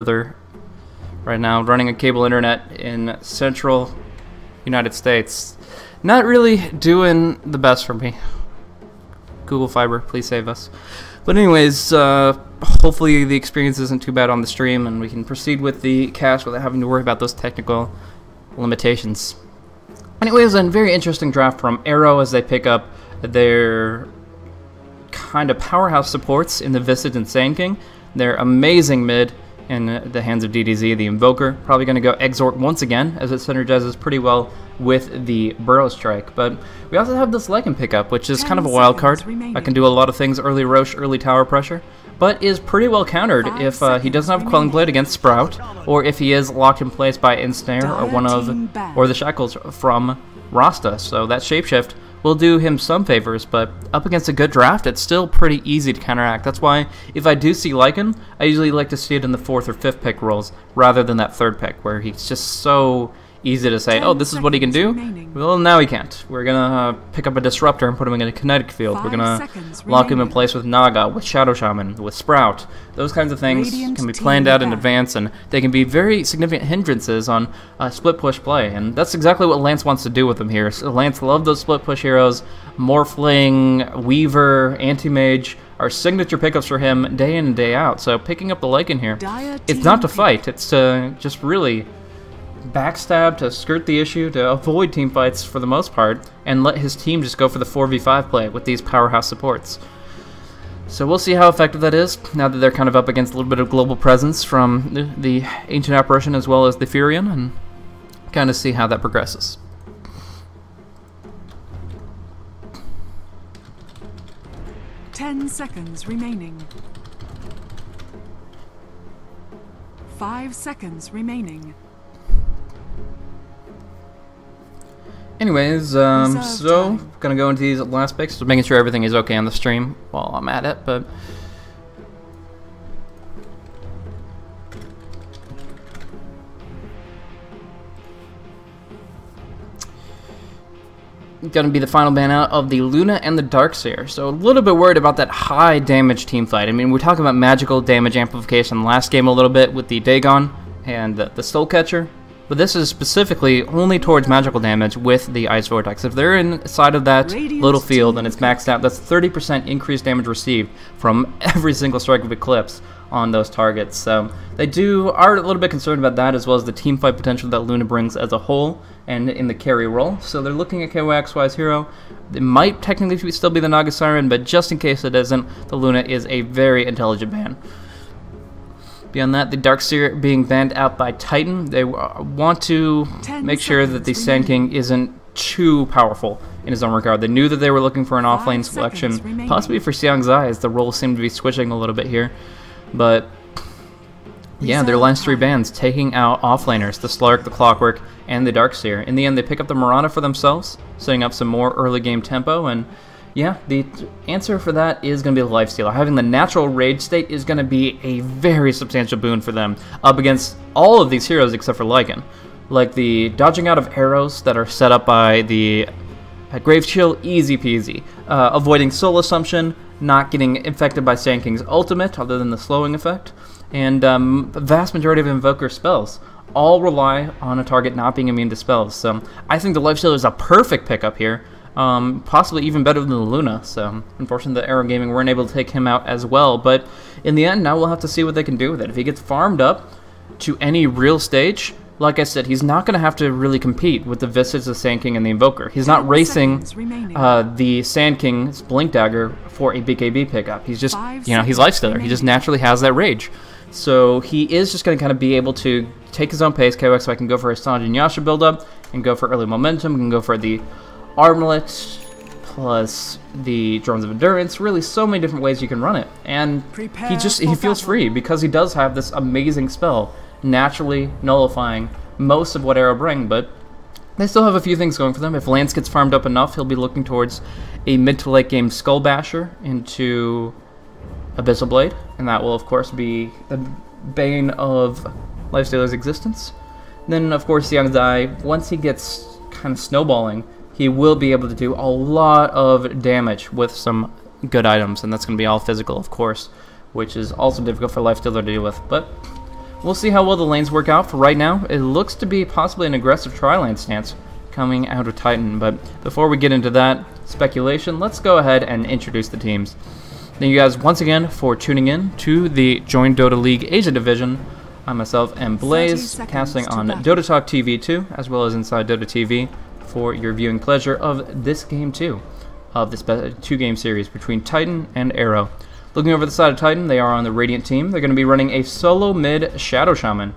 further right now, running a cable internet in central United States. Not really doing the best for me. Google Fiber, please save us. But anyways, hopefully the experience isn't too bad on the stream and we can proceed with the cast without having to worry about those technical limitations. Anyways, a very interesting draft from Arrow as they pick up their kind of powerhouse supports in the Visage and Sand King. They're amazing mid in the hands of DDZ, the Invoker. Probably going to go Exort once again, as it synergizes pretty well with the Burrow Strike. But we also have this Lycan pickup, which is kind of a wild card. I can do a lot of things, early Roche, early tower pressure, but is pretty well countered if he doesn't have Quelling Blade against Sprout, or if he is locked in place by Ensnare or the Shackles from Rasta. So that Shapeshift will do him some favors, but up against a good draft, it's still pretty easy to counteract. That's why if I do see Lycan, I usually like to see it in the 4th or 5th pick rolls rather than that 3rd pick, where he's just so easy to say, oh, this is what he can do. Well, now he can't. We're gonna pick up a Disruptor and put him in a kinetic field. We're gonna lock him in place with Naga, with Shadow Shaman, with Sprout. Those kinds of things can be planned out in advance, and they can be very significant hindrances on split push play. And that's exactly what Lance wants to do with them here. So Lance loves those split push heroes. Morphling, Weaver, Anti-Mage are signature pickups for him day in and day out. So picking up the Lycan here, it's not to fight. It's to just really backstab, to skirt the issue, to avoid team fights for the most part, and let his team just go for the 4v5 play with these powerhouse supports. So we'll see how effective that is, now that they're kind of up against a little bit of global presence from the Ancient Apparition as well as the Furion, and kind of see how that progresses. Seconds remaining. 5 seconds remaining. Anyways, so gonna go into these last picks, just making sure everything is okay on the stream while I'm at it, but gonna be the final ban out of the Luna and the Darkseer. So a little bit worried about that high damage team fight. I mean, we're talking about magical damage amplification last game a little bit with the Dagon and the Soul Catcher. But this is specifically only towards magical damage with the Ice Vortex. If they're inside of that little field and it's maxed out, that's 30% increased damage received from every single strike of Eclipse on those targets. So they are a little bit concerned about that, as well as the team fight potential that Luna brings as a whole and in the carry role. So they're looking at KOXY's hero. It might technically still be the Naga Siren, but just in case it isn't, the Luna is a very intelligent ban. Beyond that, the Darkseer being banned out by Titan. They want to make sure that the Sand King isn't too powerful in his own regard. They knew that they were looking for an offlane selection, possibly for Xiang Zai, as the roles seem to be switching a little bit here. But yeah, their last 3 bans taking out offlaners, the Slark, the Clockwork, and the Darkseer. In the end, they pick up the Mirana for themselves, setting up some more early game tempo, and yeah, the answer for that is going to be the Lifestealer. Having the natural rage state is going to be a very substantial boon for them up against all of these heroes except for Lycan. Like the dodging out of arrows that are set up by the Grave Chill, easy peasy. Avoiding Soul Assumption, not getting infected by Sand King's ultimate other than the slowing effect, and the vast majority of Invoker spells all rely on a target not being immune to spells. So I think the Lifestealer is a perfect pickup here. Possibly even better than the Luna, so unfortunately the Arrow Gaming weren't able to take him out as well, but in the end, now we'll have to see what they can do with it. If he gets farmed up to any real stage, like I said, he's not going to have to really compete with the Visage, the Sand King, and the Invoker. He's not racing the Sand King's Blink Dagger for a BKB pickup. He's just, he's Lifestealer. He just naturally has that rage. So he is just going to kind of be able to take his own pace. KOX, so I can go for a Sanjin Yasha build-up, and go for early momentum, can go for the Armlet plus the Drones of Endurance. Really, so many different ways you can run it, and he feels free because he does have this amazing spell naturally nullifying most of what Arrow bring. But they still have a few things going for them. If Lance gets farmed up enough, he'll be looking towards a mid to late game Skull Basher into Abyssal Blade, and that will of course be the bane of Lifestealer's existence. Then of course Xiang Zai, once he gets kind of snowballing, he will be able to do a lot of damage with some good items, and that's going to be all physical, of course, which is also difficult for Lifestealer to deal with. But We'll see how well the lanes work out. For right now, it looks to be possibly an aggressive tri-lane stance coming out of Titan. But before we get into that speculation, let's go ahead and introduce the teams. Thank you guys once again for tuning in to the Join Dota League Asia Division. I myself am Blaze, casting on Dota Talk TV 2, as well as Inside Dota TV, for your viewing pleasure of this game 2 of this 2-game series between Titan and Arrow. Looking over the side of Titan, they are on the Radiant team. They're going to be running a solo mid Shadow Shaman,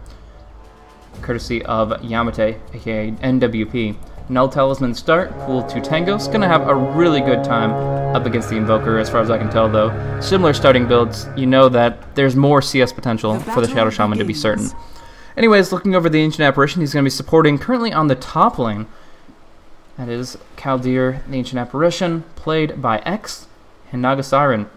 courtesy of Yamate, aka NWP. Null Talisman start, Pool 2 Tangos. Going to have a really good time up against the Invoker, as far as I can tell, though. Similar starting builds, you know that there's more CS potential for the Shadow Shaman to be certain. Anyways, looking over the Ancient Apparition, he's going to be supporting currently on the top lane. That is Kaldir, the Ancient Apparition, played by X, and Naga Siren.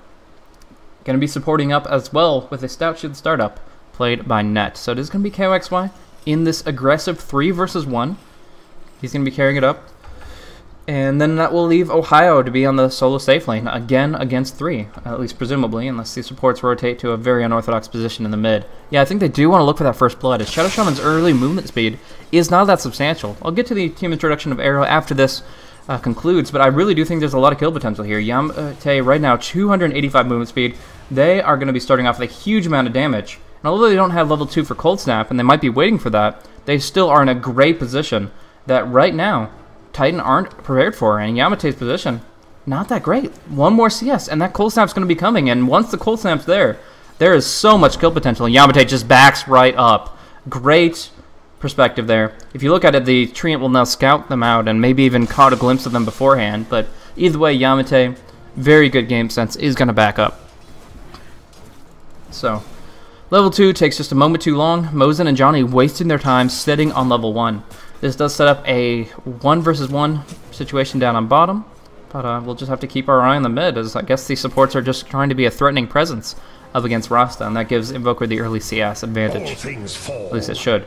Going to be supporting up as well with a Stout Shield startup, played by Net. So it is going to be KOXY in this aggressive 3 versus 1. He's going to be carrying it up. And then that will leave Ohio to be on the solo safe lane, again against 3, at least presumably, unless the supports rotate to a very unorthodox position in the mid. Yeah, I think they do want to look for that first blood, as Shadow Shaman's early movement speed is not that substantial. I'll get to the team introduction of Arrow after this concludes, but I really do think there's a lot of kill potential here. Yamate right now, 285 movement speed. They are going to be starting off with a huge amount of damage. And although they don't have level 2 for Cold Snap, and they might be waiting for that, they still are in a great position that right now Titan aren't prepared for. And Yamate's position, not that great. One more CS, and that Cold Snap's going to be coming. And once the Cold Snap's there is so much kill potential. And Yamate just backs right up. Great perspective there. If you look at it, the Treant will now scout them out and maybe even caught a glimpse of them beforehand. But either way, Yamate, very good game sense, is going to back up. So, level 2 takes just a moment too long. Mosin and Johnny wasting their time sitting on level 1. This does set up a 1 versus 1 situation down on bottom, but we'll just have to keep our eye on the mid, as I guess the supports are just trying to be a threatening presence up against Rasta, and that gives Invoker the early CS advantage. At least it should.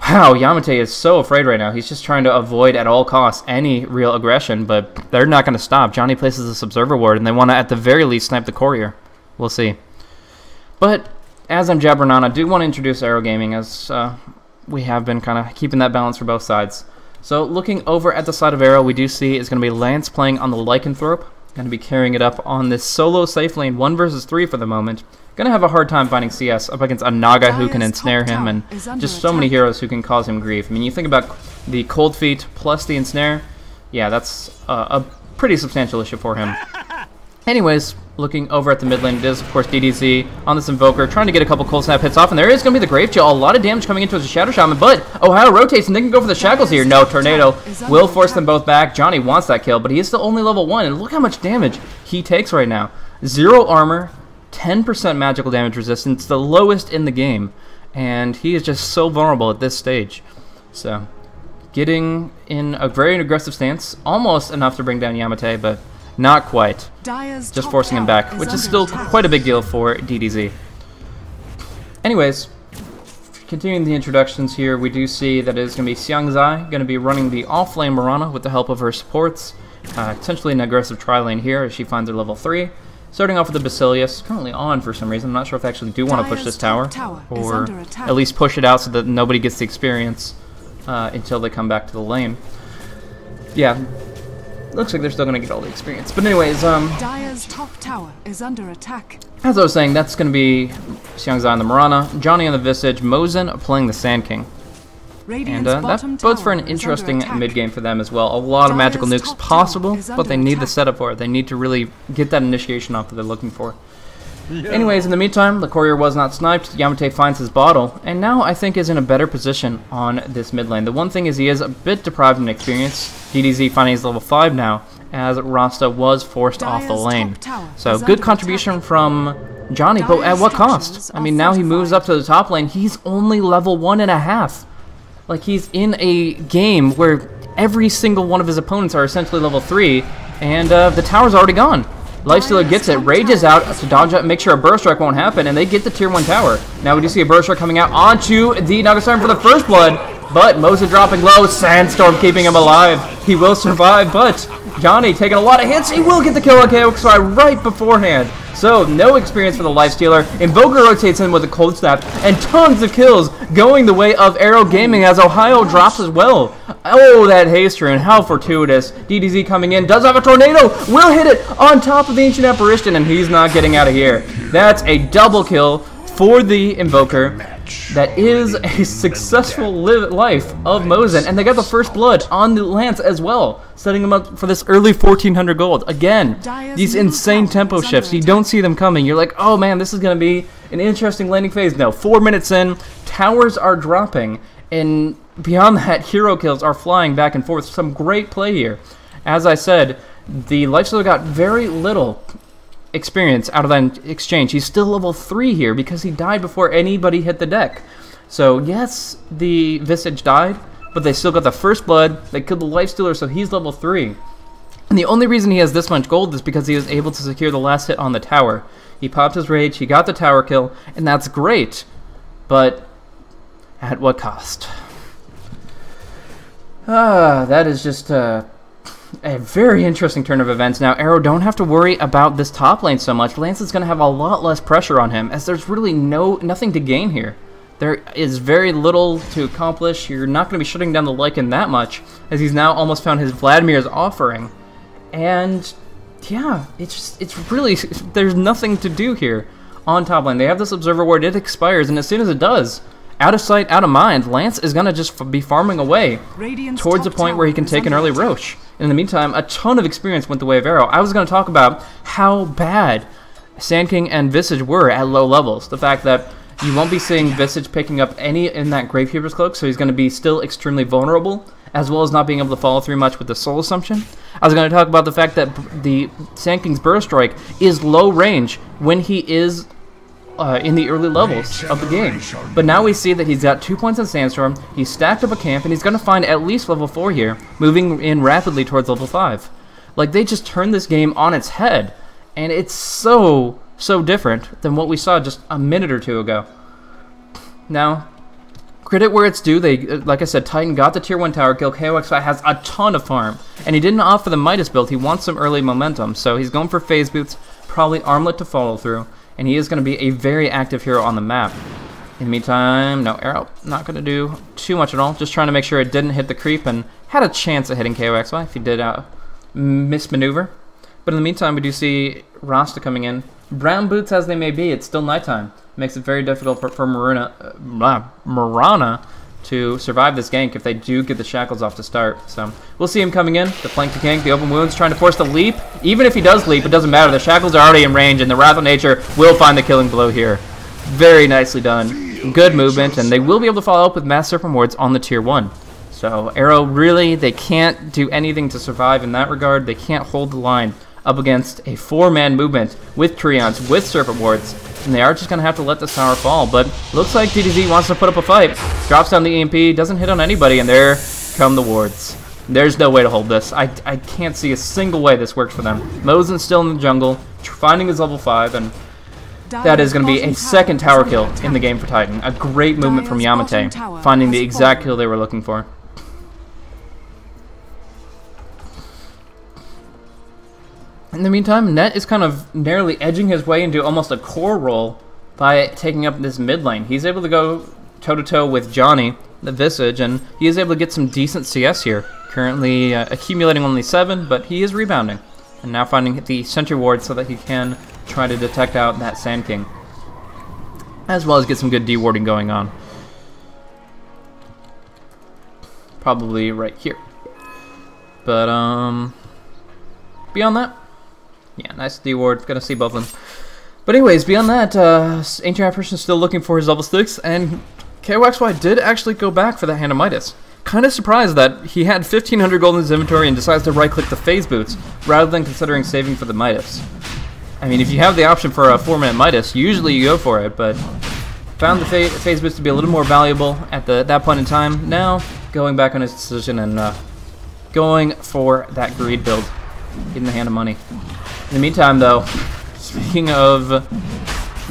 Wow, Yamate is so afraid right now. He's just trying to avoid at all costs any real aggression, but they're not going to stop. Johnny places this Observer Ward, and they want to at the very least snipe the Courier. We'll see. But as I'm jabbering on, I do want to introduce Arrow Gaming, as we have been kind of keeping that balance for both sides. So looking over at the side of Arrow, we do see is going to be Lance playing on the Lycanthrope. Going to be carrying it up on this solo safe lane 1 versus 3 for the moment. Going to have a hard time finding CS up against a Naga who can ensnare him, and just so many heroes who can cause him grief. I mean, you think about the Cold Feet plus the ensnare, yeah, that's a pretty substantial issue for him. Anyways, looking over at the mid lane, it is, of course, DDZ on this Invoker, trying to get a couple Cold Snap hits off, and there is going to be the Grave Chill. A lot of damage coming into his Shadow Shaman, but Ohio rotates, and they can go for the Shackles here. No, Tornado will force them both back. Johnny wants that kill, but he is still only level 1, and look how much damage he takes right now. 0 armor, 10% magical damage resistance, the lowest in the game, and he is just so vulnerable at this stage. So, getting in a very aggressive stance, almost enough to bring down Yamate, but not quite. Just forcing him back, which is still quite a big deal for DDZ. Anyways, continuing the introductions here, we do see that it is going to be Xiangzai, going to be running the off-lane Mirana with the help of her supports. Potentially an aggressive tri-lane here as she finds her level 3. Starting off with the Basilius, currently on for some reason. I'm not sure if they actually do want to push this tower, or at least push it out so that nobody gets the experience until they come back to the lane. Yeah. Looks like they're still going to get all the experience. But anyways, Dire's top tower is under attack. As I was saying, that's going to be Xiangzai on the Mirana, Johnny on the Visage, Mosin playing the Sand King. And that bodes for an interesting mid-game for them as well. A lot of magical nukes possible, but they need the setup for it. They need to really get that initiation off that they're looking for. Anyways, in the meantime, the Courier was not sniped. Yamate finds his bottle, and now I think is in a better position on this mid lane. The one thing is he is a bit deprived in experience. DDZ finding his level 5 now, as Rasta was forced off the lane. So good contribution from Johnny, but at what cost? I mean, now he moves up to the top lane. He's only level 1.5. Like, he's in a game where every single one of his opponents are essentially level 3, and the tower's already gone. Lifestealer gets it, rages out to dodge up, make sure a burst strike won't happen, and they get the tier 1 tower. Now we do see a burst strike coming out onto the Naga Siren for the first blood, but Mosin dropping low, Sandstorm keeping him alive. He will survive, but Johnny taking a lot of hits. He will get the kill on KOXY right beforehand. So, no experience for the Lifestealer. Invoker rotates in with a Cold Snap, and tons of kills going the way of Arrow Gaming as Ohio drops as well. Oh, that Haste Rune, how fortuitous. DDZ coming in, does have a Tornado, will hit it on top of the Ancient Apparition, and he's not getting out of here. That's a double kill for the Invoker. That is a successful life of Mosin, and they got the first blood on the Lance as well, setting him up for this early 1400 gold. Again, these insane tempo shifts, you don't see them coming. You're like, oh man, this is going to be an interesting landing phase. No, 4 minutes in, towers are dropping, and beyond that, hero kills are flying back and forth. Some great play here. As I said, the Lifestealer got very little experience out of that exchange. He's still level 3 here because he died before anybody hit the deck. So yes, the Visage died, but they still got the first blood. They killed the Lifestealer, so he's level 3. And the only reason he has this much gold is because he was able to secure the last hit on the tower. He popped his rage, he got the tower kill, and that's great. But at what cost? That is just a very interesting turn of events. Now, Arrow don't have to worry about this top lane so much. Lance is going to have a lot less pressure on him, as there's really nothing to gain here. There is very little to accomplish. You're not going to be shutting down the Lycan that much, as he's now almost found his Vladimir's offering. And yeah, it's really, there's nothing to do here on top lane. They have this Observer Ward, it expires, and as soon as it does, out of sight, out of mind, Lance is going to just be farming away towards a point where he can take an early Roche. In the meantime, a ton of experience went the way of Arrow. I was going to talk about how bad Sand King and Visage were at low levels. The fact that you won't be seeing Visage picking up any in that Gravekeeper's Cloak, so he's going to be still extremely vulnerable, as well as not being able to follow through much with the Soul Assumption. I was going to talk about the fact that the Sand King's Burst Strike is low range when he is in the early levels of the game. But now we see that he's got 2 points in Sandstorm, he's stacked up a camp, and he's going to find at least level 4 here, moving in rapidly towards level 5. Like, they just turned this game on its head, and it's so different than what we saw just a minute or two ago. Now, credit where it's due, they, like I said, Titan got the tier 1 tower kill, KOXY has a ton of farm, and he didn't opt for the Midas build, he wants some early momentum, so he's going for phase boots, probably Armlet to follow through, and he is going to be a very active hero on the map. In the meantime, no, Arrow not going to do too much at all, just trying to make sure it didn't hit the creep, and had a chance at hitting KOXY if he did mismaneuver. But in the meantime, we do see Rasta coming in. Brown boots as they may be, it's still nighttime. Makes it very difficult for Mirana to survive this gank if they do get the shackles off to start. So we'll see him coming in, the flank to gank, the open wounds, trying to force the leap. Even if he does leap, it doesn't matter. The shackles are already in range, and the Wrath of Nature will find the killing blow here. Very nicely done. Good movement, and they will be able to follow up with Mass Serpent Wards on the tier 1. So Arrow, really, they can't do anything to survive in that regard. They can't hold the line up against a 4-man movement with Treants, with Serpent Wards, and they are just going to have to let this tower fall. But looks like DDZ wants to put up a fight. Drops down the EMP, doesn't hit on anybody, and there come the wards. There's no way to hold this. I can't see a single way this works for them. Mosin's still in the jungle, finding his level 5, and that is going to be a second tower kill in the game for Titan. A great movement from Yamate, finding the exact kill they were looking for. In the meantime, Net is kind of narrowly edging his way into almost a core role by taking up this mid lane. He's able to go toe-to-toe with Johnny, the Visage, and he is able to get some decent CS here. Currently accumulating only 7, but he is rebounding. And now finding the Sentry Ward so that he can try to detect out that Sand King, as well as get some good dewarding going on. Probably right here. But, beyond that, yeah, nice D-ward. Gonna see both of them. But anyways, beyond that, Ancient Apparition is still looking for his level 6, and KOXY did actually go back for that Hand of Midas. Kind of surprised that he had 1,500 gold in his inventory and decides to right-click the Phase Boots, rather than considering saving for the Midas. I mean, if you have the option for a 4-minute Midas, usually you go for it, but found the Phase Boots to be a little more valuable at that point in time. Now, going back on his decision and going for that Greed build, getting the Hand of Money. In the meantime, though, speaking of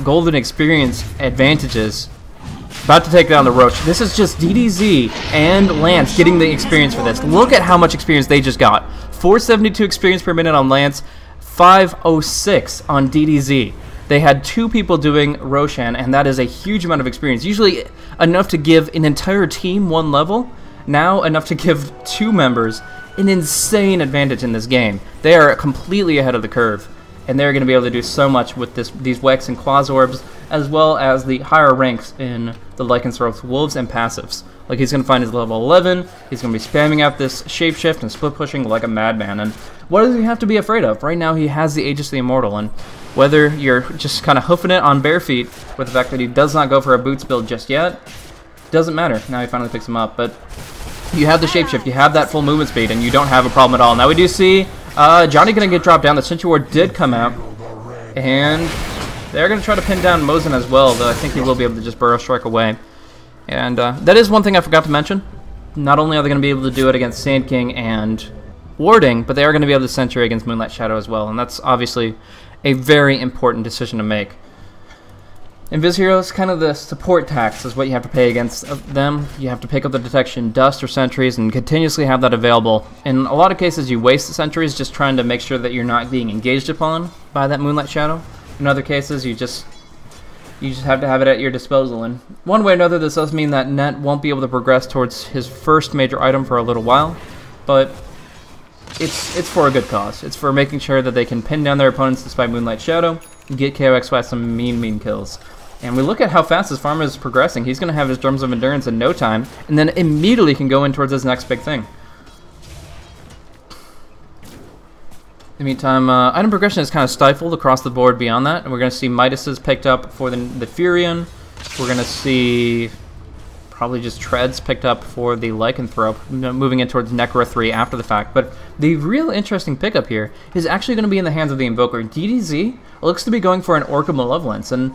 golden experience advantages, about to take down the Roche. This is just DDZ and Lance getting the experience for this. Look at how much experience they just got. 472 experience per minute on Lance, 506 on DDZ. They had 2 people doing Roshan, and that is a huge amount of experience. Usually enough to give an entire team 1 level. Now enough to give 2 members an insane advantage in this game. They are completely ahead of the curve, and they're going to be able to do so much with these Wex and Quazorbs, as well as the higher ranks in the Lycanthropes, Wolves, and passives. Like, he's going to find his level 11, he's going to be spamming out this Shapeshift and split pushing like a madman, and what does he have to be afraid of? Right now he has the Aegis of the Immortal, and whether you're just kind of hoofing it on bare feet with the fact that he does not go for a boots build just yet, doesn't matter. Now he finally picks him up, but you have the Shapeshift, you have that full movement speed, and you don't have a problem at all. Now we do see Johnny going to get dropped down. The Sentry Ward did come out, and they're going to try to pin down Mosin as well, though I think he will be able to just Burrow Strike away. And that is one thing I forgot to mention. Not only are they going to be able to do it against Sand King and Warding, but they are going to be able to Sentry against Moonlight Shadow as well, and that's obviously a very important decision to make. Invis Heroes, kind of the support tax is what you have to pay against them. You have to pick up the detection, dust, or sentries, and continuously have that available. In a lot of cases, you waste the sentries just trying to make sure that you're not being engaged upon by that Moonlight Shadow. In other cases, you just have to have it at your disposal. And one way or another, this does mean that Net won't be able to progress towards his first major item for a little while, but it's for a good cause. It's for making sure that they can pin down their opponents despite Moonlight Shadow and get KOXY some mean kills. And we look at how fast his farm is progressing. He's going to have his Drums of Endurance in no time, and then immediately can go in towards his next big thing. In the meantime, item progression is kind of stifled across the board beyond that, and we're going to see Midas's picked up for the Furion. We're going to see probably just Treads picked up for the Lycanthrope, moving in towards Necro 3 after the fact. But the real interesting pickup here is actually going to be in the hands of the Invoker. DDZ looks to be going for an Orca Malevolence, and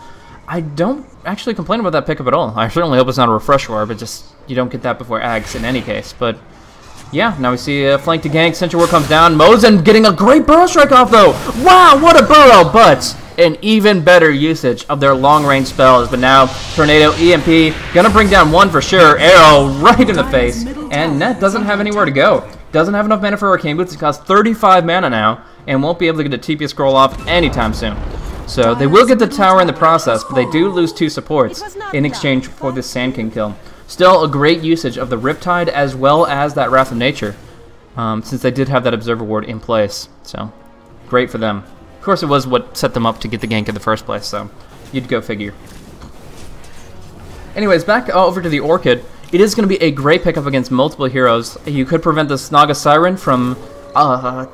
I don't actually complain about that pickup at all. I certainly hope it's not a Refresh Orb, but just, you don't get that before Ags in any case. But yeah, now we see a flank to gank, Sentry Ward comes down, Mosin getting a great Burrow Strike off though! Wow, what a Burrow, but an even better usage of their long-range spells. But now, Tornado, EMP, gonna bring down 1 for sure, Arrow right in the face, and Net doesn't have anywhere to go. Doesn't have enough mana for Arcane Boots, it costs 35 mana now, and won't be able to get a TP Scroll off anytime soon. So they will get the tower in the process, but they do lose 2 supports in exchange for this Sand King kill. Still a great usage of the Riptide as well as that Wrath of Nature, since they did have that Observer Ward in place. So great for them. Of course, it was what set them up to get the gank in the first place, so you'd go figure. Anyways, back over to the Orchid. It is going to be a great pickup against multiple heroes. You could prevent this Naga Siren from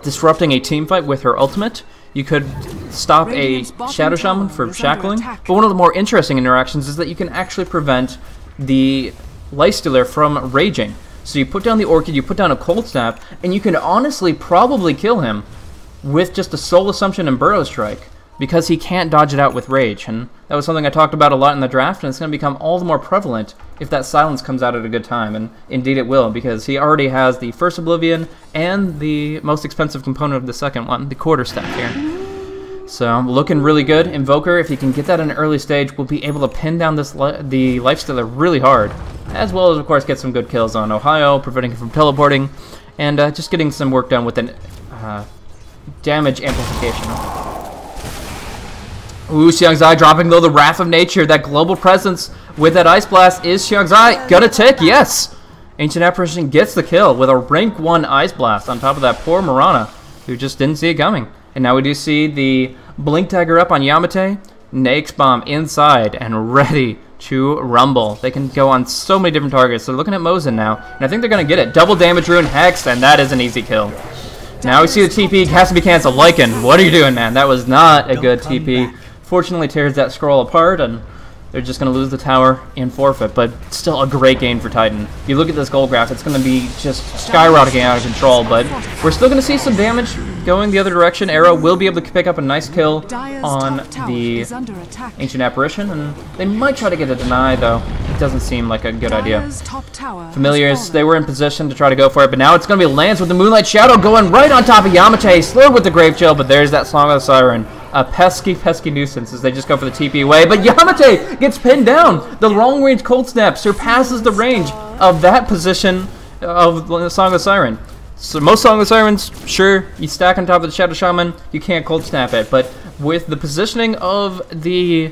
disrupting a team fight with her ultimate. You could stop a Shadow Shaman for shackling. But one of the more interesting interactions is that you can actually prevent the Lifestealer from raging. So you put down the Orchid, you put down a Cold Snap, and you can honestly probably kill him with just a Soul Assumption and Burrow Strike, because he can't dodge it out with Rage. And that was something I talked about a lot in the draft, and it's going to become all the more prevalent if that Silence comes out at a good time. And indeed it will, because he already has the first Oblivion and the most expensive component of the second one, the Quarterstaff here. So looking really good. Invoker, if he can get that in an early stage, will be able to pin down the Lifestealer really hard, as well as of course get some good kills on Ohio, preventing him from teleporting, and just getting some work done with an damage amplification. Ooh, Xiangzai dropping though the Wrath of Nature. That global presence with that Ice Blast. Is Xiangzai gonna tick? Yes! Ancient Apparition gets the kill with a rank 1 Ice Blast on top of that poor Mirana, who just didn't see it coming. And now we do see the Blink Dagger up on Yamate, Naix Bomb inside and ready to rumble. They can go on so many different targets. They're looking at Mosin now, and I think they're gonna get it. Double damage rune Hex, and that is an easy kill. Now we see the TP has to be canceled. Lycan, what are you doing, man? That was not a good TP. Fortunately, tears that scroll apart, and they're just going to lose the tower and forfeit, but still a great game for Titan. You look at this gold graph, it's going to be just skyrocketing out of control, but we're still going to see some damage going the other direction. Arrow will be able to pick up a nice kill on the Ancient Apparition, and they might try to get a deny, though. It doesn't seem like a good idea. Familiars, they were in position to try to go for it, but now it's going to be Lance with the Moonlight Shadow going right on top of Yamate, slowed with the Grave Chill, but there's that Song of the Siren. A pesky nuisance as they just go for the TP away, but Yamate gets pinned down. The long-range Cold Snap surpasses the range of that position of the Song of the Siren. So most Song of the Sirens, sure, you stack on top of the Shadow Shaman, you can't cold snap it, but with the positioning of the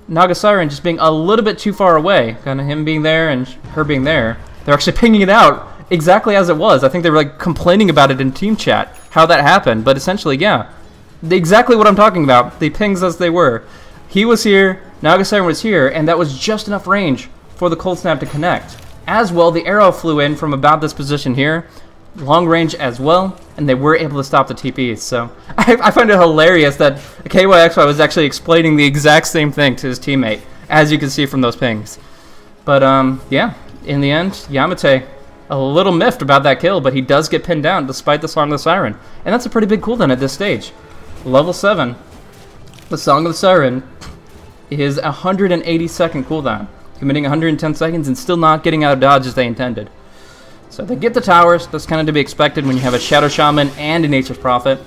Naga Siren just being a little bit too far away, kind of him being there and her being there, they're actually pinging it out exactly as it was. I think they were like complaining about it in team chat, how that happened, but essentially, yeah, exactly what I'm talking about, the pings as they were. He was here, Naga Siren was here, and that was just enough range for the cold snap to connect. As well, the arrow flew in from about this position here, long range as well, and they were able to stop the TPs. So I find it hilarious that KYXY was actually explaining the exact same thing to his teammate, as you can see from those pings. But yeah, in the end, Yamate a little miffed about that kill, but he does get pinned down despite the Song of the Siren, and that's a pretty big cooldown at this stage. Level 7, the Song of the Siren is 180-second cooldown, committing 110 seconds and still not getting out of dodge as they intended. So they get the towers. That's kind of to be expected when you have a Shadow Shaman and a Nature's Prophet.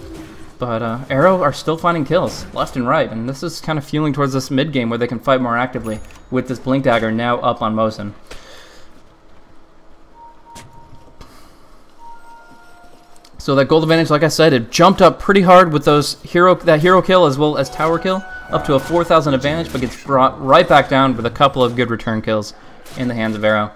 But Arrow are still finding kills left and right, and this is kind of fueling towards this mid game where they can fight more actively with this Blink Dagger now up on Mosin. So that gold advantage, like I said, it jumped up pretty hard with that hero kill as well as tower kill, up to a 4,000 advantage, but gets brought right back down with a couple of good return kills in the hands of Arrow.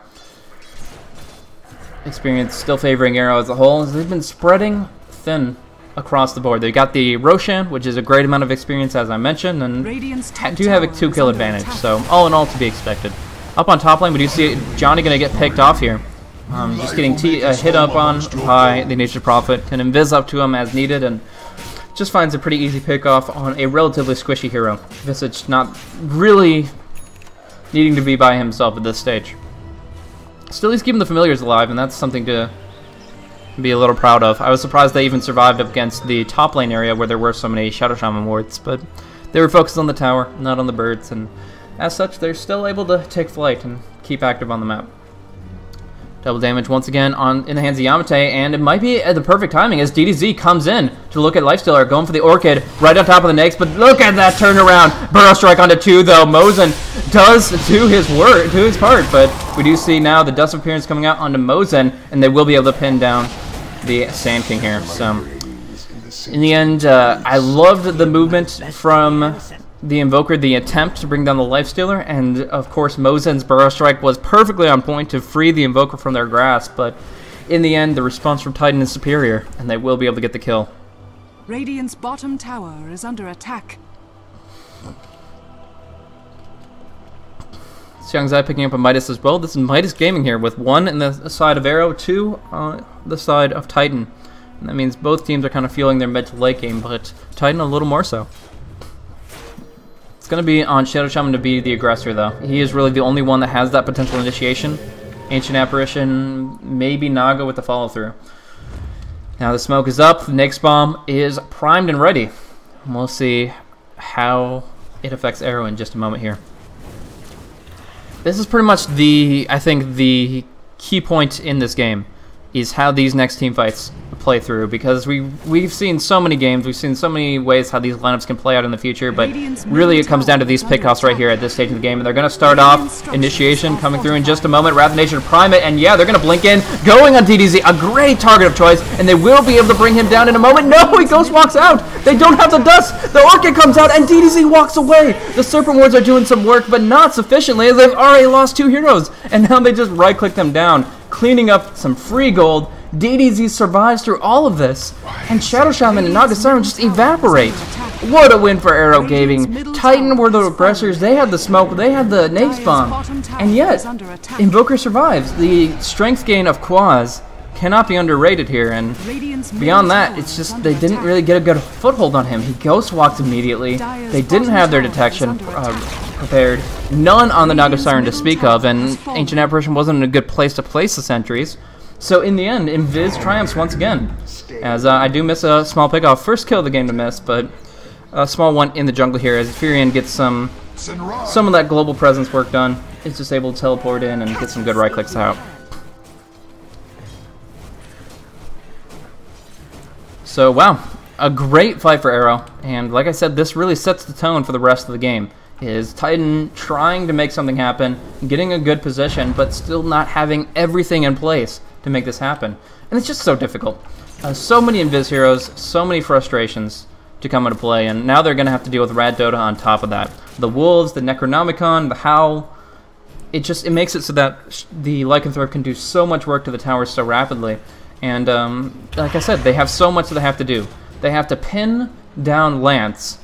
Experience still favoring Arrow as a whole, as they've been spreading thin across the board. They got the Roshan, which is a great amount of experience, as I mentioned, and do have a 2-kill advantage, so all in all to be expected. Up on top lane, we do see Johnny going to get picked off here. Just getting hit up on by the Nature's Prophet, can invis up to him as needed, and just finds a pretty easy pick off on a relatively squishy hero. Visage not really needing to be by himself at this stage. Still, he's keeping the familiars alive, and that's something to be a little proud of. I was surprised they even survived up against the top lane area where there were so many Shadow Shaman wards, but they were focused on the tower, not on the birds, and as such, they're still able to take flight and keep active on the map. Double damage once again in the hands of Yamate, and it might be at the perfect timing as DDZ comes in to look at Lifestealer, going for the Orchid right on top of the Nakes, but look at that turnaround! Burrow Strike onto 2 though. Mosin does do his part, but we do see now the Dust Appearance coming out onto Mosin, and they will be able to pin down the Sand King here. So in the end, I loved the movement from the Invoker, the attempt to bring down the Lifestealer, and of course Mosin's Burrow Strike was perfectly on point to free the Invoker from their grasp, but in the end the response from Titan is superior, and they will be able to get the kill. Radiant's bottom tower is under attack. Xiangzai picking up a Midas as well. This is Midas Gaming here with 1 in the side of Arrow, 2 on the side of Titan. And that means both teams are kind of feeling their mid to late game, but Titan a little more so. It's going to be on Shadow Shaman to be the aggressor, though. He is really the only one that has that potential initiation. Ancient Apparition, maybe Naga with the follow-through. Now the smoke is up, the Nyx Bomb is primed and ready. And we'll see how it affects Arrow in just a moment here. This is pretty much I think the key point in this game is how these next team fights play through, because we've seen so many games, we've seen so many ways how these lineups can play out in the future, but really it comes down to these pickoffs right here at this stage of the game, and they're going to start off initiation coming through in just a moment. Wrath of Nature to prime it, and yeah, they're going to blink in, going on DDZ, a great target of choice, and they will be able to bring him down in a moment. No, he Ghost walks out. They don't have the dust. The Orchid comes out, and DDZ walks away. The Serpent Wards are doing some work, but not sufficiently, as they've already lost 2 heroes, and now they just right-click them down, cleaning up some free gold. DDZ survives through all of this, and Shadow Shaman and Naga Siren just evaporate. What a win for Arrow Gaming. Titan were the aggressors, they had the smoke, they had the Nyx Bomb, and yet Invoker survives. The strength gain of Quaz cannot be underrated here, and beyond that, it's just they didn't really get a good foothold on him. He ghost walked immediately, they didn't have their detection prepared, none on the Naga Siren to speak of, and Ancient Apparition wasn't in a good place to place the sentries. So in the end, Invis triumphs once again, as I do miss a small pickoff. First kill of the game to miss, but a small one in the jungle here as Furion gets some of that global presence work done. Is just able to teleport in and get some good right clicks out. So wow, a great fight for Arrow, and like I said, this really sets the tone for the rest of the game. is Titan trying to make something happen, getting a good position, but still not having everything in place to make this happen. And it's just so difficult. So many Invis heroes, so many frustrations to come into play, and now they're going to have to deal with Rat Dota on top of that. The Wolves, the Necronomicon, the Howl, it makes it so that the Lycanthrope can do so much work to the towers so rapidly. And like I said, they have so much that they have to do. They have to pin down Lance,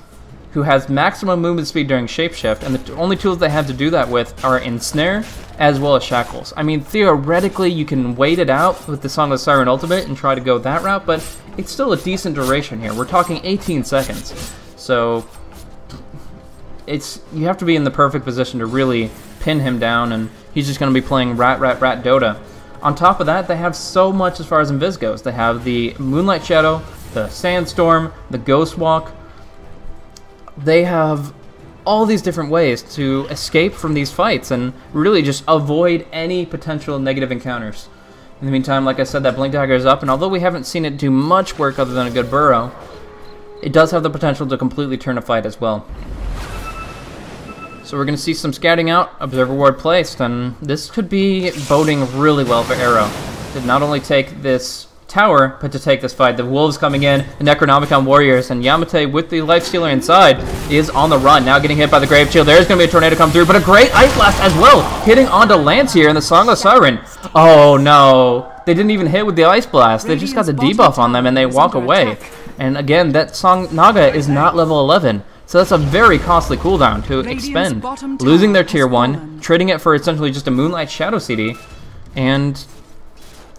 who has maximum movement speed during Shapeshift, and the only tools they have to do that with are Ensnare as well as Shackles. I mean, theoretically, you can wait it out with the Song of Siren Ultimate and try to go that route, but it's still a decent duration here. We're talking 18 seconds. So you have to be in the perfect position to really pin him down, and he's just going to be playing Rat Dota. On top of that, they have so much as far as Invis goes. They have the Moonlight Shadow, the Sandstorm, the Ghost Walk. They have all these different ways to escape from these fights and really just avoid any potential negative encounters. In the meantime, like I said, that Blink Dagger is up, and although we haven't seen it do much work other than a good burrow, it does have the potential to completely turn a fight as well. So we're going to see some scouting out, Observer Ward placed, and this could be boding really well for Arrow. To not only take this tower, but to take this fight. The Wolves coming in, the Necronomicon Warriors, and Yamate with the Lifestealer inside is on the run. Now getting hit by the Grave Shield. There's going to be a tornado come through, but a great Ice Blast as well, hitting onto Lance here in the Song of Siren. Oh no, they didn't even hit with the Ice Blast. They just got the debuff on them and they walk away. And again, that Song Naga is not level 11. So that's a very costly cooldown to expend. Losing their tier 1, trading it for essentially just a Moonlight Shadow CD, and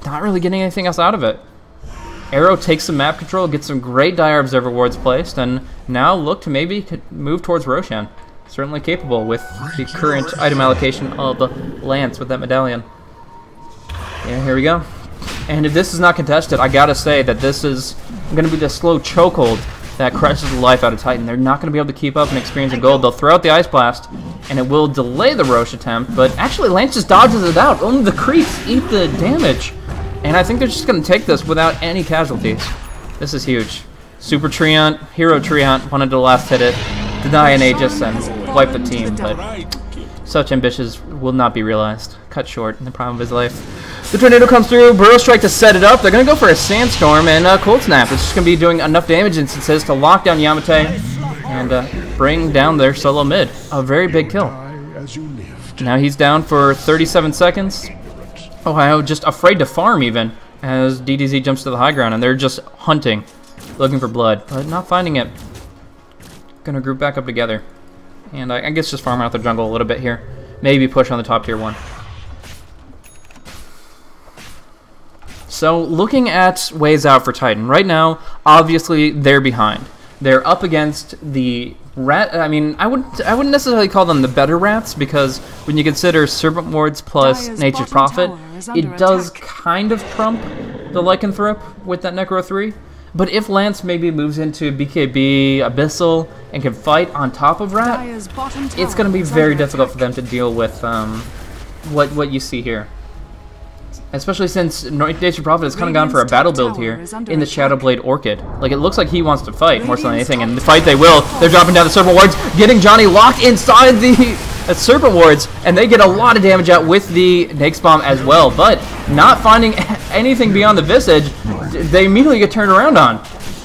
not really getting anything else out of it. Arrow takes some map control, gets some great Dire Observer wards placed, and now look to maybe move towards Roshan. Certainly capable with the current item allocation of Lance with that medallion. Yeah, here we go. And if this is not contested, I gotta say that this is going to be the slow chokehold that crushes the life out of Titan. They're not going to be able to keep up and experience in gold. They'll throw out the Ice Blast, and it will delay the Roche attempt, but actually Lance just dodges it out. Only the creeps eat the damage. And I think they're just going to take this without any casualties. This is huge. Super Treant, Hero Treant wanted to last hit it, deny an Aegis, and wipe the team, but such ambitions will not be realized. Cut short in the prime of his life. The Tornado comes through, Burrow Strike to set it up. They're going to go for a Sandstorm, and Cold Snap. It's just going to be doing enough damage instances to lock down Yamate and bring down their solo mid. A very big kill. Now he's down for 37 seconds. Ohio just afraid to farm even, as DDZ jumps to the high ground, and they're just hunting, looking for blood, but not finding it. Gonna group back up together, and I guess just farm out the jungle a little bit here. Maybe push on the top tier 1. So looking at ways out for Titan, right now, obviously they're behind. They're up against the rat. I mean, I wouldn't necessarily call them the better rats, because when you consider Serpent Wards plus Nature's Prophet, it does kind of trump the Lycanthrope with that Necro 3. But if Lance maybe moves into BKB, Abyssal, and can fight on top of Rat, it's going to be very difficult for them to deal with what you see here. Especially since Nature's Prophet has kind of gone for a battle build here in the Shadowblade Orchid. Like, it looks like he wants to fight more so than anything, and the fight they will. They're dropping down the Serpent Wards, getting Johnny locked inside the Serpent Wards, and they get a lot of damage out with the Nyx Bomb as well. But not finding anything beyond the Visage, they immediately get turned around on.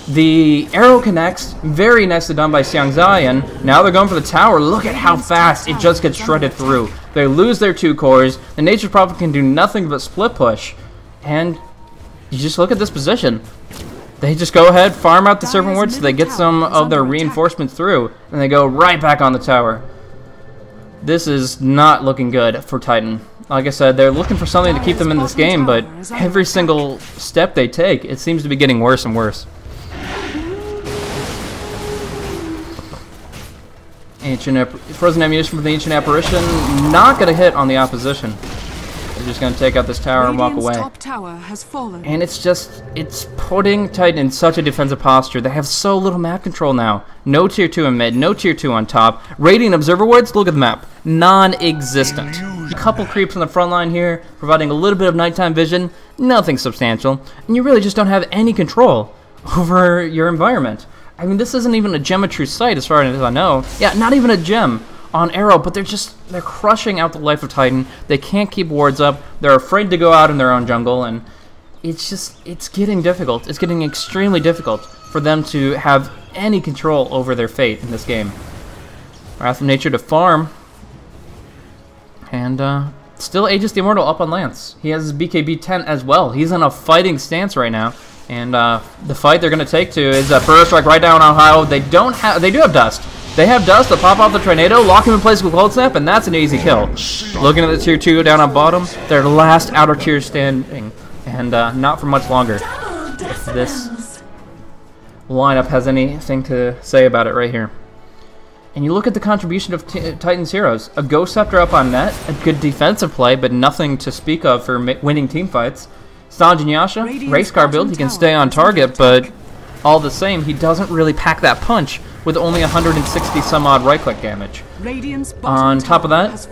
The arrow connects, very nicely done by Xiang Zai, and now they're going for the tower. Look at how fast it just gets shredded through. They lose their 2 cores, the Nature's Prophet can do nothing but split push, and you just look at this position. They just go ahead, farm out the Serpent Wards so they get some of their reinforcements through, and they go right back on the tower. This is not looking good for Titan. Like I said, they're looking for something to keep them in this game, but every single step they take, it seems to be getting worse and worse. Frozen Ammunition from the Ancient Apparition, not going to hit on the opposition. They're just going to take out this tower and walk away. Top tower has fallen. And it's putting Titan in such a defensive posture. They have so little map control now. No tier 2 in mid, no tier 2 on top. Radiant Observer Wards, look at the map. Non-existent. A couple creeps on the front line here, providing a little bit of nighttime vision. Nothing substantial. And you really just don't have any control over your environment. I mean, this isn't even a Geometry site as far as I know. Yeah, not even a gem. on Arrow, but they're crushing out the life of Titan. They can't keep wards up. They're afraid to go out in their own jungle, and it's getting difficult. It's getting extremely difficult for them to have any control over their fate in this game. Wrath of Nature to farm, and still Aegis the Immortal up on Lance. He has his BKB 10 as well. He's in a fighting stance right now, and the fight they're going to take to is a Burrow Strike right down on Ohio. They do have Dust. They have Dust to pop off the Tornado, lock him in place with Cold Snap, and that's an easy kill. Looking at the tier 2 down on bottom, their last outer tier standing, and not for much longer. If this lineup has anything to say about it right here. And you look at the contribution of Titan's heroes. A Ghost Scepter up on net, a good defensive play, but nothing to speak of for winning team fights. Sanjin Yasha, race car build, he can stay on target, but all the same, he doesn't really pack that punch with only 160 some odd right click damage. On top of that,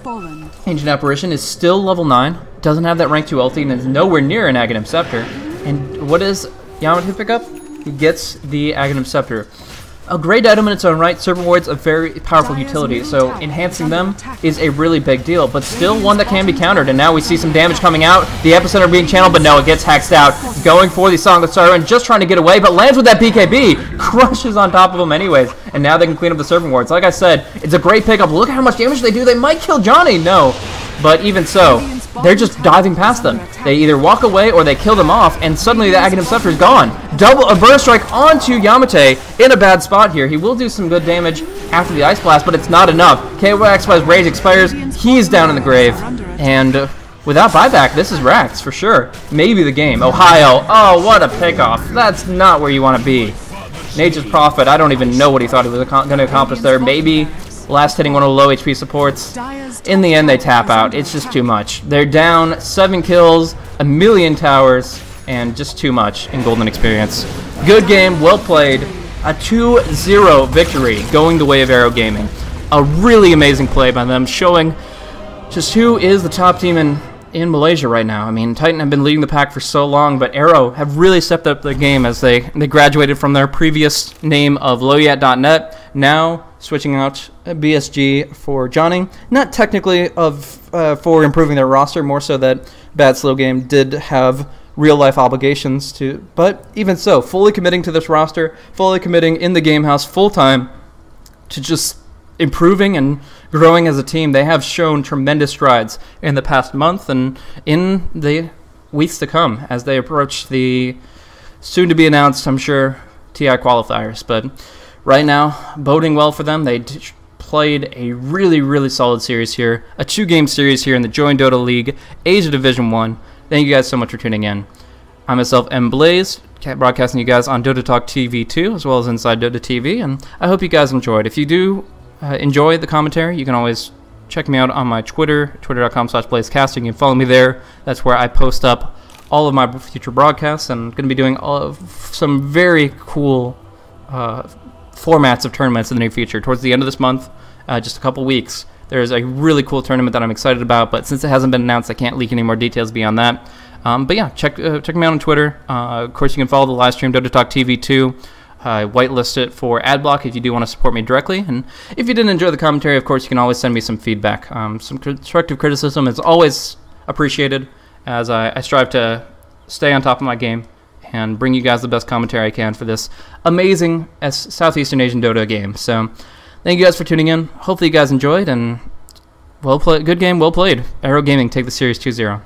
Ancient Apparition is still level 9, doesn't have that rank 2 ulti, and is nowhere near an Aghanim Scepter. And what does Yamato pick up? He gets the Aghanim Scepter. A great item in its own right, Serpent Ward's a very powerful utility, so enhancing them is a really big deal, but still one that can be countered, and now we see some damage coming out, the Epicenter being channeled, but no, it gets hexed out, going for the Song of Siren, just trying to get away, but lands with that BKB, crushes on top of him anyways, and now they can clean up the Serpent Wards. Like I said, it's a great pickup. Look at how much damage they do. They might kill Johnny, no, but even so, they're just diving past them. They either walk away or they kill them off, and suddenly the Aghanim Scepter is gone. A Burrow Strike onto Yamate in a bad spot here. He will do some good damage after the Ice Blast, but it's not enough. KOXY's Rage expires. He's down in the grave. And without buyback, this is Rax for sure. Maybe the game. Ohio. Oh, what a pickoff. That's not where you want to be. Nature's Prophet. I don't even know what he thought he was going to accomplish there. Maybe last hitting one of the low HP supports. In the end, they tap out. It's just too much. They're down 7 kills, a million towers, and just too much in Golden Experience. Good game, well played. A 2-0 victory going the way of Arrow Gaming. A really amazing play by them, showing just who is the top team in Malaysia right now. I mean, Titan have been leading the pack for so long, but Arrow have really stepped up the game as they graduated from their previous name of Loyat.net, now switching out BSG for Johnny. Not technically for improving their roster, more so that Bad Slow Game did have real-life obligations to, but even so, fully committing to this roster, fully committing in the game house full-time to just improving and growing as a team. They have shown tremendous strides in the past month and in the weeks to come as they approach the soon-to-be-announced, I'm sure, TI qualifiers. But right now, boding well for them. They played a really, really solid series here, a 2-game series here in the Join Dota League, Asia Division 1. Thank you guys so much for tuning in. I'm myself, M. Blaze, broadcasting you guys on Dota Talk TV 2, as well as Inside Dota TV, and I hope you guys enjoyed. If you do enjoy the commentary, you can always check me out on my Twitter, twitter.com/blazecasting. You can follow me there. That's where I post up all of my future broadcasts, and I'm going to be doing some very cool formats of tournaments in the near future. Towards the end of this month, just a couple weeks, there's a really cool tournament that I'm excited about, but since it hasn't been announced, I can't leak any more details beyond that. But yeah, check me out on Twitter. Of course, you can follow the live stream, Dota Talk TV 2. Whitelist it for AdBlock if you do want to support me directly. And if you didn't enjoy the commentary, of course, you can always send me some feedback. Some constructive criticism is always appreciated, as I strive to stay on top of my game and bring you guys the best commentary I can for this amazing Southeastern Asian Dota game. So thank you guys for tuning in. Hopefully you guys enjoyed, and good game, well played. Arrow Gaming take the series 2-0.